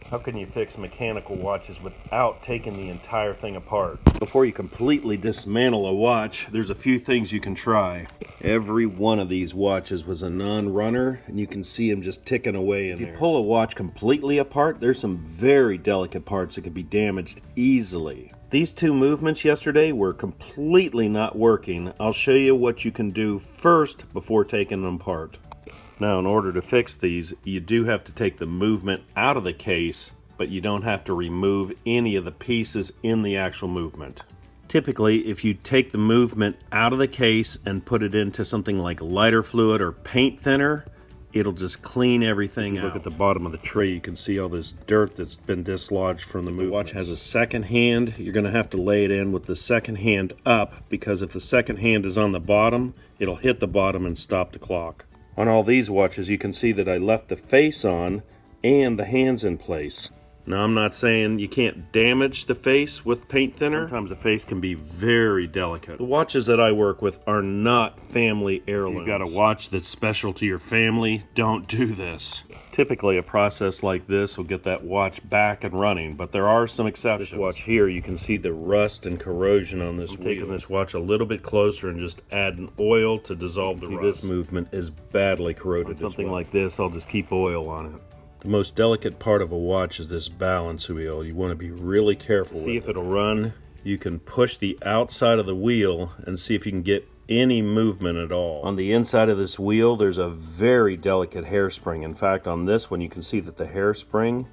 How can you fix mechanical watches without taking the entire thing apart? Before you completely dismantle a watch, there's a few things you can try. Every one of these watches was a non-runner, and you can see them just ticking away in there. If you pull a watch completely apart, there's some very delicate parts that could be damaged easily. These two movements yesterday were completely not working. I'll show you what you can do first before taking them apart. Now, in order to fix these, you do have to take the movement out of the case, but you don't have to remove any of the pieces in the actual movement. Typically, if you take the movement out of the case and put it into something like lighter fluid or paint thinner, it'll just clean everything out. Look at the bottom of the tray, you can see all this dirt that's been dislodged from the movement. The watch has a second hand. You're going to have to lay it in with the second hand up, because if the second hand is on the bottom, it'll hit the bottom and stop the clock. On all these watches, you can see that I left the face on and the hands in place. Now, I'm not saying you can't damage the face with paint thinner. Sometimes the face can be very delicate. The watches that I work with are not family heirlooms. If you've got a watch that's special to your family, don't do this. Typically, a process like this will get that watch back and running, but there are some exceptions. This watch here, you can see the rust and corrosion on this wheel. I'm taking this watch a little bit closer and just adding oil to dissolve the rust. This movement is badly corroded. On something like this, I'll just keep oil on it. The most delicate part of a watch is this balance wheel. You want to be really careful with it. See if it'll run. You can push the outside of the wheel and see if you can get any movement at all. On the inside of this wheel, there's a very delicate hairspring. In fact, on this one, you can see that the hairspring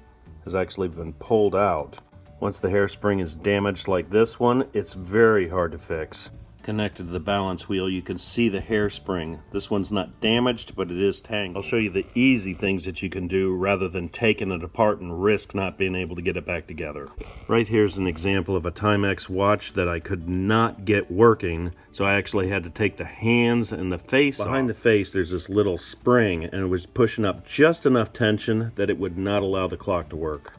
has actually been pulled out. Once the hairspring is damaged like this one, it's very hard to fix. Connected to the balance wheel, you can see the hairspring. This one's not damaged, but it is tangled. I'll show you the easy things that you can do rather than taking it apart and risk not being able to get it back together. Right here's an example of a Timex watch that I could not get working, so I actually had to take the hands and the face off. Behind the face, there's this little spring, and it was pushing up just enough tension that it would not allow the clock to work.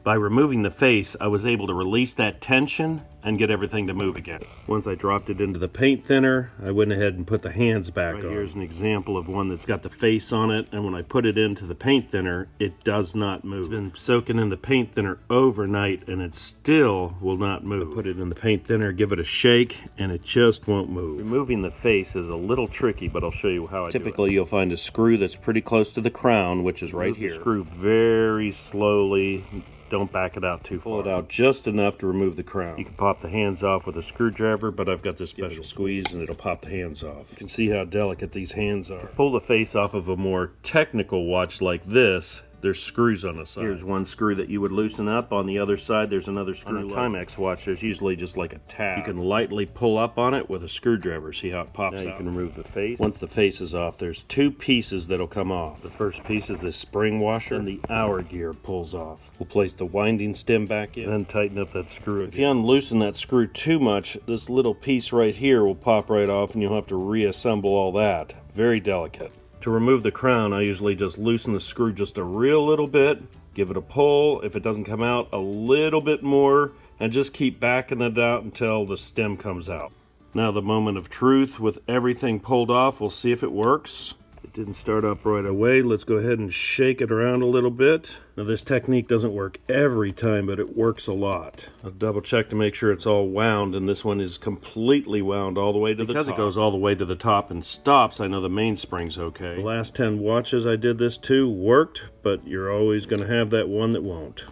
By removing the face, I was able to release that tension and get everything to move again. Once I dropped it into the paint thinner, I went ahead and put the hands back on. Here's an example of one that's got the face on it, and when I put it into the paint thinner, it does not move. It's been soaking in the paint thinner overnight, and it still will not move. I put it in the paint thinner, give it a shake, and it just won't move. Removing the face is a little tricky, but I'll show you how I do it. Typically, you'll find a screw that's pretty close to the crown, which is right here. Screw very slowly. Don't back it out too far. Pull it out just enough to remove the crown. You can pop the hands off with a screwdriver, but I've got this special squeeze and it'll pop the hands off. You can see how delicate these hands are. To pull the face off of a more technical watch like this, there's screws on the side. Here's one screw that you would loosen up. On the other side, there's another screw. On a Timex watch, there's usually just like a tab. You can lightly pull up on it with a screwdriver. See how it pops out? Now you can remove the face. Once the face is off, there's two pieces that'll come off. The first piece is this spring washer, and the hour gear pulls off. We'll place the winding stem back in, and then tighten up that screw again. If you unloosen that screw too much, this little piece right here will pop right off, and you'll have to reassemble all that. Very delicate. To remove the crown, I usually just loosen the screw just a real little bit, give it a pull. If it doesn't come out, a little bit more, and just keep backing it out until the stem comes out. Now the moment of truth with everything pulled off. We'll see if it works. It didn't start up right away. Let's go ahead and shake it around a little bit. Now this technique doesn't work every time, but it works a lot. I'll double check to make sure it's all wound, and this one is completely wound all the way to the top. Because it goes all the way to the top and stops, I know the mainspring's okay. The last 10 watches I did this to worked, but you're always going to have that one that won't.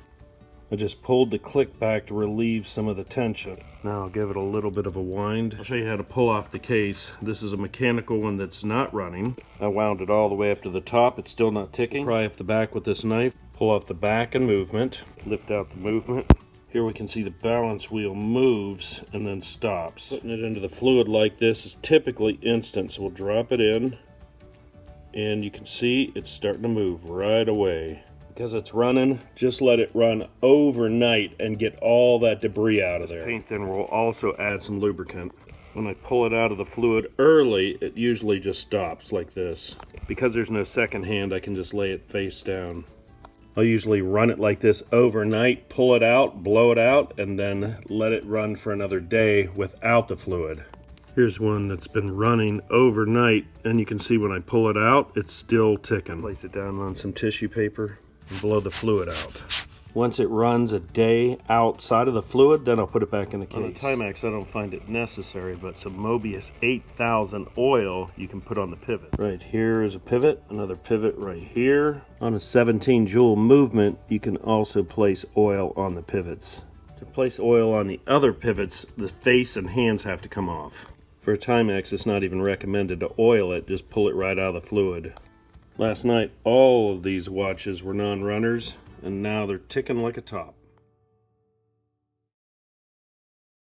I just pulled the click back to relieve some of the tension. Now I'll give it a little bit of a wind. I'll show you how to pull off the case. This is a mechanical one that's not running. I wound it all the way up to the top. It's still not ticking. Pry up the back with this knife. Pull off the back and movement. Lift out the movement. Here we can see the balance wheel moves and then stops. Putting it into the fluid like this is typically instant, so we'll drop it in. And you can see it's starting to move right away. Because it's running, just let it run overnight and get all that debris out of there. Paint thinner will also add some lubricant. When I pull it out of the fluid early, it usually just stops like this. Because there's no second hand, I can just lay it face down. I'll usually run it like this overnight, pull it out, blow it out, and then let it run for another day without the fluid. Here's one that's been running overnight, and you can see when I pull it out, it's still ticking. Place it down on some tissue paper and blow the fluid out. Once it runs a day outside of the fluid, then I'll put it back in the case. On the Timex, I don't find it necessary, but some Mobius 8000 oil you can put on the pivot. Right here is a pivot, another pivot right here. On a 17 joule movement, you can also place oil on the pivots. To place oil on the other pivots, the face and hands have to come off. For a Timex, it's not even recommended to oil it, just pull it right out of the fluid. Last night, all of these watches were non-runners, and now they're ticking like a top.